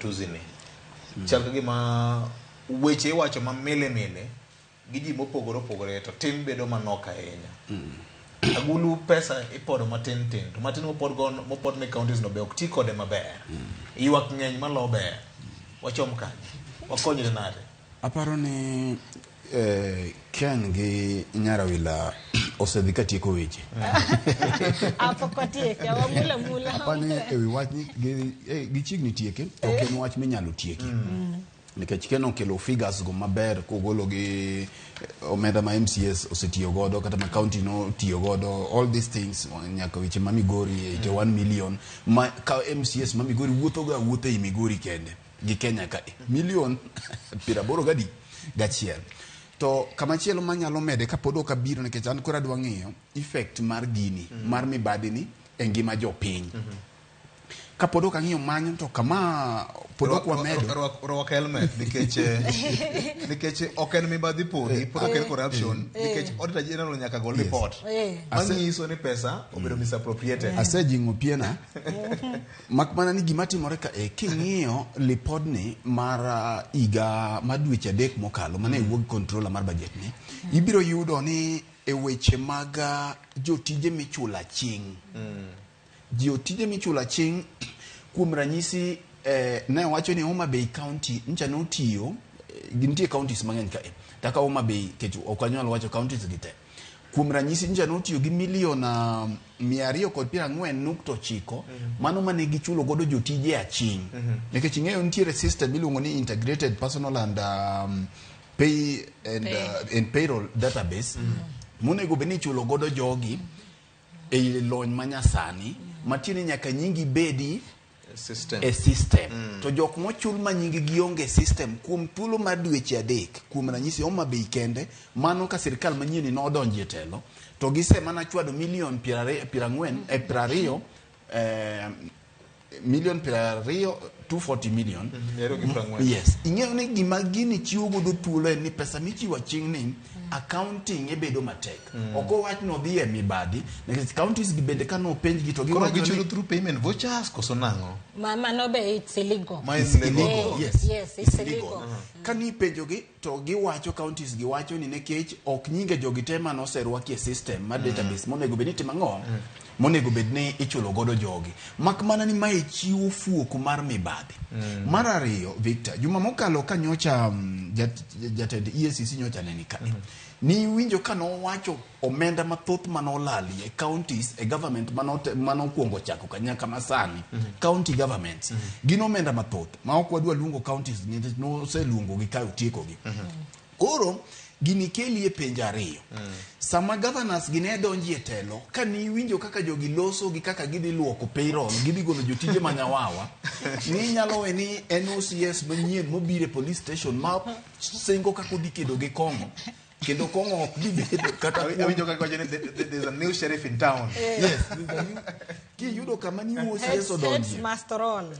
ugatuzi ni. Chal gima weche iwacho ma mele gi ji mopogore to tin bedo manok ahinya. Agulu pesa ipodo matin to matin mopod ne counties no be ok ti kode maber. Ywak ng'eny malo ber. Wachom kanye. Wakonyre nade. Aparo ni Ken gi Nyarawila osedhi ka tieko weche. Apokotieke mula. Apani ewi wach ni gichiegni tieke ok en wach minyalo tieki. Nikech Ken okelo figures go maber kogolo gi omenda ma MCS osetiyo godo kata ma county no tiyo godo, all these things nyaka weche ma Migori 81 million ma ka MCS ma Migori wuotho e Migori kende gi Kenya ka million 80 gachiel. To kamachielo manyalo mede kapod ok abiro nikech an kora dwa ng'iyo effect mar gini mar mibadhi ni e ngima jopiny. Kapod ok ang'iyo manyo to kama pod ok wamedo rwak helmet nikech ok en mibadhi podi pod ok en corruption nikech auditor general nyaka gol report manyiso ni pesa obedo misappropriated. Asejing'o piena mak mana ni gima timore ka king'iyo lipodni mar iga mar dweche 3 mokalo mane wuog controller mar budget ni ibiro yudo ni e weche mag jotije michula ching. Jotije michula ching kuom ranyisi ne wacho ni Homa Bay County ncha no tiyo gintie counties mang'eny ka taka Homa Bay kechu ok anyal wacho counties gite. Kuom ranyisi ncha no tiyo gi milion 240.9 mano mane gichulo godo jotije aching. Nikech ing'eyo nitiere system miluongo ni integrated personal and pay and payroll database monego beni chulo godo jogi e lony manyasani matini nyaka nyingi bedi system. To jok mochul ma nyingi gionge system kuom thuolo mar dweche 3 kuom ranyisi Homa Bay kende mano ka sirkal manyien no odonje telo to gise mana chwado milion 20 million 240 million. Yes. Ing'eyo ni gima gini chiwo godo thuolo ni pesa michiwo ching ni accounting e bedo matek. Oko wach no dhi e mibadhi nikech counties gibende kano penj gi to giwacho ni gichulo through payment vouchers koso nango. Mama no be it's illegal. It's illegal. Yes, it's illegal. Kani penjo gi to giwacho counties giwacho ni nekech ok nyinge jogi tema no serwaki e system mar database monego bed ni timang'o monego bed ni ichulo godo jogi. Mak mana ni mae chiwo fuoko mar mibadhi. Mar ariyo Victor juma mokalo ka nyocha jatend EACC nyocha neni ka ni winjo kano wacho omenda mathoth manolali e counties e government mano kuongo chako kanyaka masani county governments gino omenda mathoth ma ok wadwa luongo counties no se luongo gi ka utieko gi. Koro gini keli e penjo ariyo. Sama governors gine donji e telo ka ni winjo kaka jogi loso gi kaka gidhi luoko payroll gidhi golo jotije manyawawa ni nyalo we ni NOCS manyien mobire police station ma sengo kako dikedo gi Kongo kendo Kongo ok dibedo kata winjo kaka wacho ni there's a new sheriff in town. Yes, ki yudo kama ni OCS odonji master all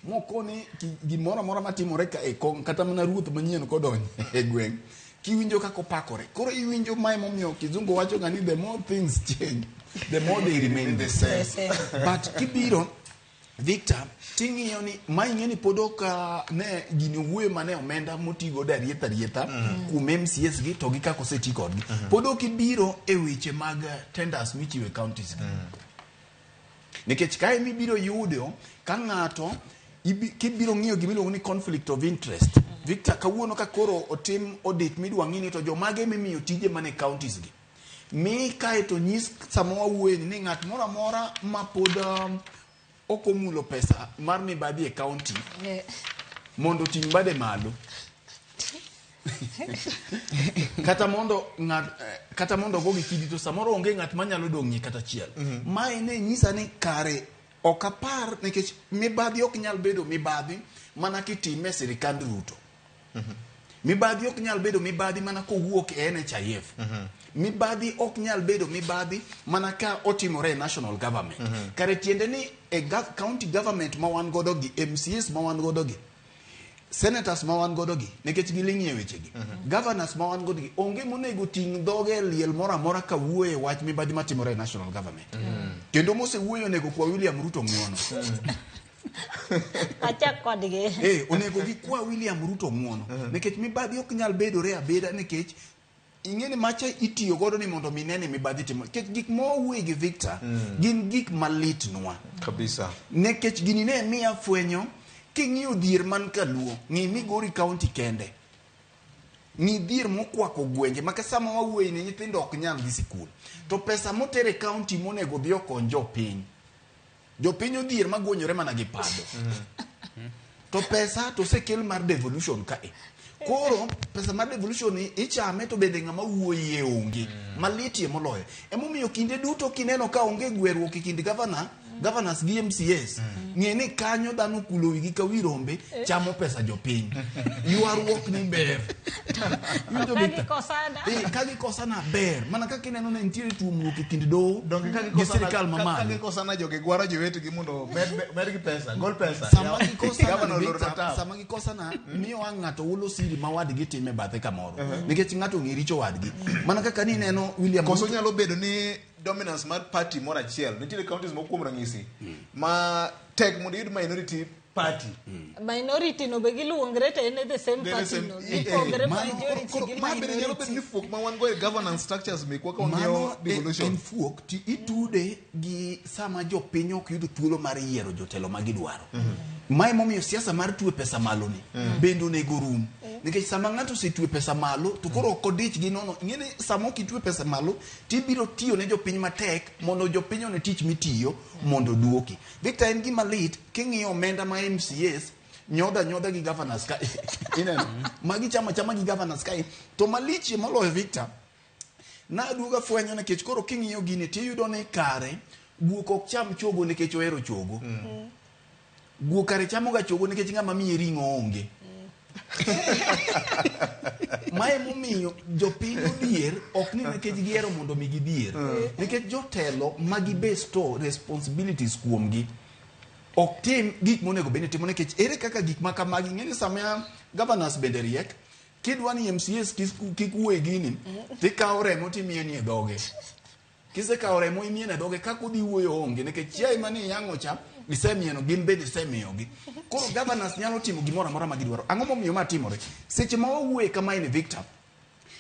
moko ni gimoro mora matimore ka e Kongo kata mana ruoth manyien kodonji e gweng kiwinjo kako pakore. Koro iwinjo mai momiyo kizungu wacho ngani the more things change the more they remain the same. But kibiro Victor ting'iyo ni mai ng'eni podoka ne gini wuoyo mane omenda motigo darieta kuom MCS gi to gi kako seti kodgi podo kibiro e weche mag tenders michiwe counties nikech kae mibiro yudo ka ng'ato kibiro ng'iyo gimiluongo ni conflict of interest. Victor kawuono ka koro otim audit midwa ng'ini to jomage mimiyo tije mane counties gi mi kae to nyis samo wawuoyo ni ng'at mora mora ma pod okomulo pesa mar mibadhi e county mondo ting' bade malo kata mondo go gi kidi to samoro onge ng'at manyalo dong'ie kata chiel. Mae ne nyisa ni kare ok apar nikech mibadhi ok nyal bedo mibadhi mana kitime sirkand Ruto. Mibadhi ok nyal bedo mibadhi mana kowuok e NHIF. Mibadhi ok nyal bedo mibadhi mana ka otimore e national government. Kare tiende ni e county government ma wan godo gi MCS ma wan godo gi senators ma wan godo gi nikech giling'ie weche gi governors ma wan godo gi onge monego ting' dhoge liel mora mora ka wuoye wach mibadhi matimore e national government. Kendo mose wuoyo nego kwa William Ruto ng'uono. Achak kodgi. Onego gikwa William Ruto ng'uono. Nikech mibadhi ok nyal bedore abeda nikech ing'eni macha itiyo godo ni mondo minene mibadhi timo. Nikech gik mowuoye gi Victor gin gik malitnwa. Kabisa. Nikech gini ne miya fwenyo king'iyo dhier man Kaluo, ng'i Migori County kende. Ng'i dhier mokwako gwenge maka sama wawuoye ni nyithindo ok nyal dhi sikul. To pesa motere county monego dhi okony jopiny. Jopiny odhier magwonyore mana gi pado. To pesa to sekel mar devolution kae. Koro pesa mar devolution ni ichame to bende ng'ama wuoye onge. Malitie moloyo. Emomiyo kinde duto kineno ka onge gweruok e kind governors gi MCAs. Ng'eni kanyo dhano kulo wigi ka wi rombe chamo pesa jopiny. Yuaruok ni ber. Kagi kosana ber. Mana ka kineno ne nitiere tuomruok e kind doho gi sirkal mamalo. Kagi kosana joge gwara jowetegi mondo med gi pesa, gol pesa. Sama gi kosana miyo ng'ato ulo siri ma wadgi time bathe kamoro. Nikech ng'ato ng'i richo wadgi. Mana kaka ni neno William Koso nyalo bedo ni dominance mar party moro achiel. Nitiere counties mokuom ranyisi ma tek mondo yud minority party. Minority no be giluongre to en the same party no. Gipogre majority gi minority. Nyalo bedo ni fuok ma wan go e governance structures me kwa ng'iyo devolution. En fuok ti itude gi sama jopiny ok yud thuolo mar yiero jotelo ma gidwaro. Mae momiyo siasa mar twe pesa malo ni bende onego rum. Nikech sama ng'ato setwe pesa malo to koro ok odich gi nono. Ng'eni sama ok itwe pesa malo tibiro tiyo ne jopiny matek mondo jopiny one tich mitiyo mondo duoki. Victor, en gima lit king'iyo omenda ma MCAs nyoda gi governors ka ineno magi chama gi governors ka to maliche moloyo Victor na duoga fwenyo nikech koro king'iyo gini tiyudo ni kare guok ok cham chogo nikech ohero chogo. Guok kare chamo ga chogo nikech ng'ama miye ring'o onge. Mae momiyo jopiny odhier ok ni nikech gihero mondo mi gidhier. Nikech jotelo magi besto responsibilities kuomgi ok tim gik monego bende timo nikech ere kaka gik makamagi ng'eni sama governors bende riek kidwa ni MCAs kik wuoye gini tikawo remo timiye ni e dhoge. Kisekawo remo imiye ne dhoge kako dhi wuoyo onge nikech chiaye mane yang'o cha isemieno gin bende isemiyogi. Koro governors nyalo timo gimoro amora ma gidwaro. Ang'o momiyo ma timore? Seche ma wawuoye kama ni Victor,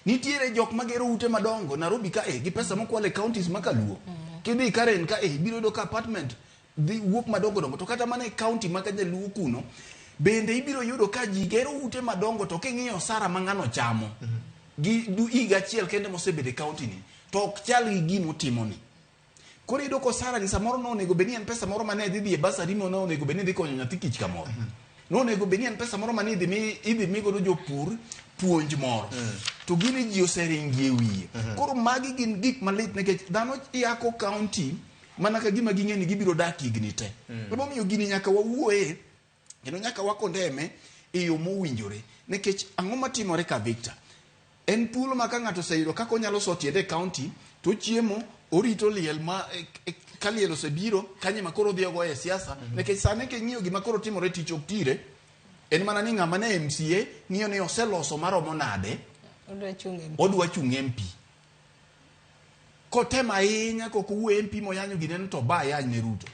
nitiere jok magero ute madongo Nairobi ka gi pesa mokwale counties ma Kaluo. Kidhi Karen ka biro yudo ka apartment dhi wuok madongo dongo to kata mana e county ma Kajaluo kuno bende ibiro yudo ka ji gero ute madongo to king'iyo sara ma ng'ano chamo gi higa achiel kende mosebede county ni to ok chal gi gimo timo ni. Koro ido ko sara ni samoro no onego beni en pesa moro mane dhi e basari mo no onego beni dhi konyo nyathi kich kamoro. No onego beni en pesa moro mane idhi migo do jopur puonj moro. To gini ji oseringi e wiye. Koro magi gin gik malit nikech dhano yako county mana ka gima ging'eni gibiro dak higni te. Emomiyo gini nyaka wawuoye kendo nyaka wakondeme e yo mowinjore nikech ang'o matimore ka Victor. En thuolo ma ka ng'ato oseyudo kaka onyalo sotiende county to chiemo orito liel ma ka liel osebiro kanye ma koro dhiyogo e siasa nikech sane king'iyo gima koro timore tich ok tire en mana ni ng'ama ne MCA ng'iyo ni oseloso maromo nade odwa chung' MP kotema ahinya kok owuo MP moyanyo gineno to ba yany ne Ruto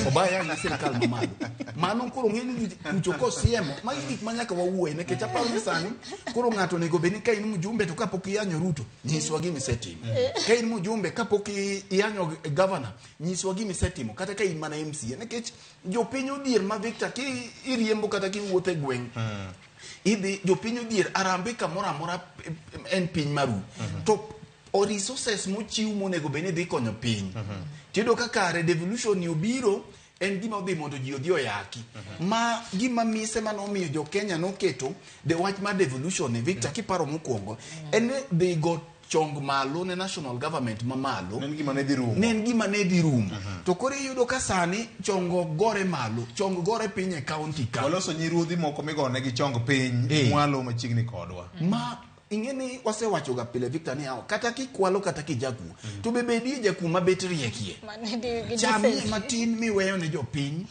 obaya na sirkal mamalo mano koro ng'eni kucho kosiemo magi gik manyaka wawuoye nikech aparo ni sani koro ng'ato nego beni ka in mjumbe to kapok iyanyo Ruto nyiswa gimi setimo ka in mjumbe kapok iyanyo governor nyiswa gimi setimo kata ka in mana MCA nikech jopiny odhier ma Victor ki iriembo kata ki wuotho e gweng' idhi jopiny odhier arambe kamoro amora en piny maru to o resources mochiw monego beni dhi konyo piny tido ka kare devolution ni obiro en gima odhi mondo ji odhi oyaki ma gima mise manomiyo jo Kenya noketo the watch mar devolution Victor kiparo mokwongo en they got chong malo ne national government mamalo nen gima ne dhi rum to kore yudo ka sani chongo gore malo chong gore piny e county ka waloso nyiruodhi moko migone gi chong piny mwalo machiegni kodwa ma ing'eni wasewacho ga pile Victor ni hao kata kikwalo kata kijaku to bebedi jaku mabet riekie chami matin miweyo ne jopiny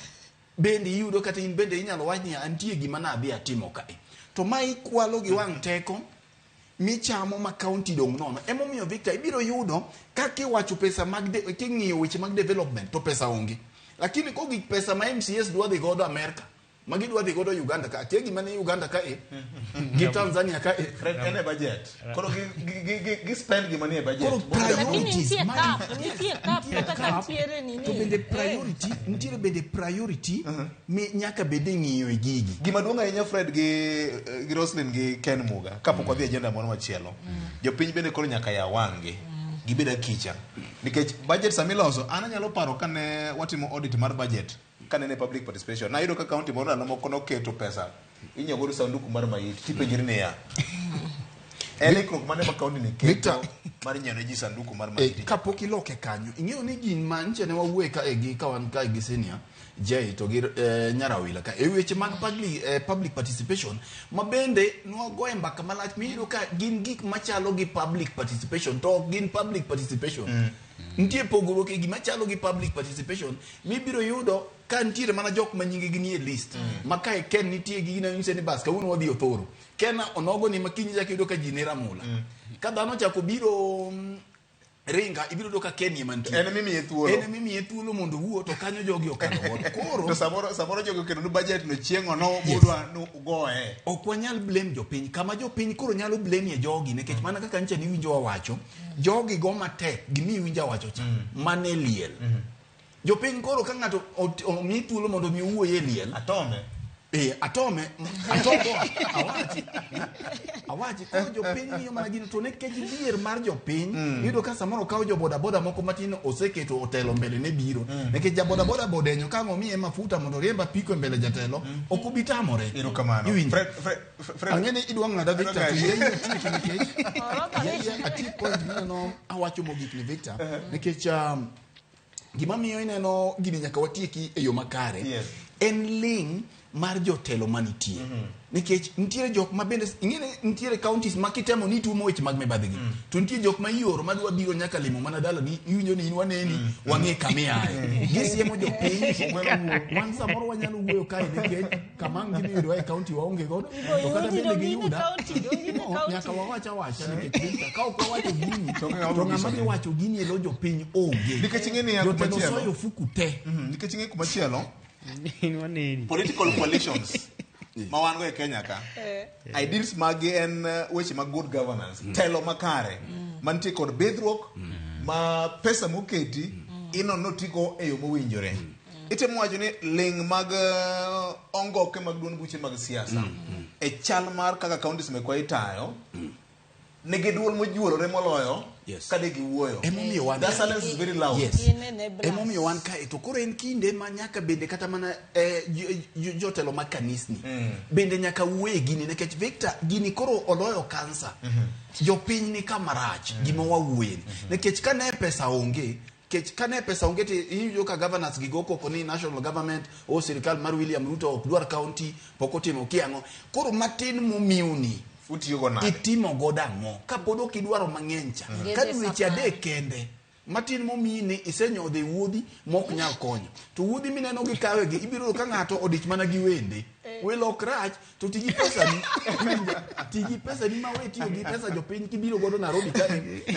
bende yudo kata in bende inyalo wach ni antie gima nadhi atimo kae to mai kwalo gi wang' teko michamo ma county dong nono emomiyo Victor ibiro yudo ka kiwacho pesa mag king'iyo weche mag development to pesa onge lakini ko gik pesa ma MCS dwa dhi godo Amerika magi dwa dhi godo Uganda ka tie gima ne Uganda ka gi Tanzania ka ene budget koro gi spend gima ne budget koro priorities nitie cap kata tiere nini to bende priority nitiere bende priority mi nyaka bede ng'iyo e gigi gima duong' ahinya Fred gi Roslyn gi Ken Muga kapok wadhi agenda moro machielo jopiny bende koro nyaka ya wang'gi gibeda kicha nikech budget samiloso an anyalo paro kane watimo audit mar budget kane ne public participation na yudo ka county moro na moko noketo pesa inyagodo sanduku mar maiti tipenjiri ne ya elikruok mane ma county ni keto mar nyano ji sanduku mar maiti kapok iloke kanyo ing'eyo ni gin manche ne wawuoye ka egi kawan ka egi senior Jay to gi Nyarawila ka e weche mag public participation ma bende nwagoye mbaka malach miyudo ka gin gik machalo gi public participation to gin public participation nitie pogruok e gima chalo gi public participation mibiro yudo ka nitiere mana jok ma nyingi nie list ma kae Ken nitie gi gina nyise ni bas kawuono wadhi Othoro Ken onogo ni makinyi chako yudo ka ji ne ramula ka dhano chako biro ringa ibiro doka Kenya mantie ene mimi e thuolo mondo wuo to kanyo jogi okano koro to samoro jogi okelo budget no chiengo no budwa no goe ok wanyal blame jopiny kama jopiny koro nyalo blame jogi nikech mana kaka nche ni winjo wacho jogi go matek gimi winja wacho cha mane liel jopiny koro ka ngato omi thuolo mondo mi wuoye liel atome awachi koro jopiny ng'iyo mana gino to nekech dhier mar jopiny yudo ka samoro kawo jo boda moko matin oseketo otelo mbele ne biro nekech ja boda bodenyo ka ng'omiye mafuta mondo riemba piko mbele jatelo ok obi tamore ang'e ni idwa ng'ada Victor ati point no awacho mogik ni Victor nekech gima miyo ineno gini nyaka watieki e yo makare en ling mar jotelo manitie nikech nitiere jok ma bende ingene nitiere counties ma kitemo ni tumo weche mag mibadhi gi to nitiere jok ma ioro madwa biro nyaka limo mana dala ni iwinjo ni waneni wang'e kamiaye gisiemo jopiny wan samoro wanyalo wuoyo kae nikech kamang' gini yudo e county waonge godo to kata bende giyuda nyaka wawacha nikech ka ok wawacho gini to ng'ama gi wacho gini e lo jopiny onge nikech ing'eni ya jotelo soyo fuku te nikech ing'e kumachielo political coalitions mawango e Kenya ka ideals magi en weche mag good governance telo makare mantie kod bedrock ma pesa moketi ino tiko e yo mowinjore itemo wacho ni ling mag ongoke mag duond buche mag siasa e chal mar kaka counties mekwa itayo nigi duol mojuolore moloyo kade giwuoyo emomiyo wan the silence is very loud emomiyo wan kae to koro en kinde ma nyaka bende kata mana jotelo mag kanisni bende nyaka wuoye gini nikech Victor gini koro oloyo kansa jopiny ni kamarach gima wawuoye nikech kane pesa onge kane pesa onge ti iyudo ka governors gigo koko ni national government o sirkal mar William Ruto ok dwar county pokotimo kiango koro matin momiuni itimo godo ang'o kapod ok idwaro mang'eny cha ka dweche adek kende matin momini isenyodhe wuodhi mok nyal konyo to wuodhi mineno gi kawe gi ibiro ka ng'ato odich mana gi wende wilok rach to tigi pesa ni mawe tiyo gi pesa jopiny kibiro godo Nairobi ka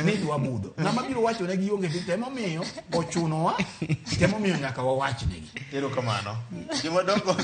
ni dwa budho ng'ama biro wacho ne gi onge gi temomiyo ochunowa temomiyo nyaka wawach negi erokamano joma dongo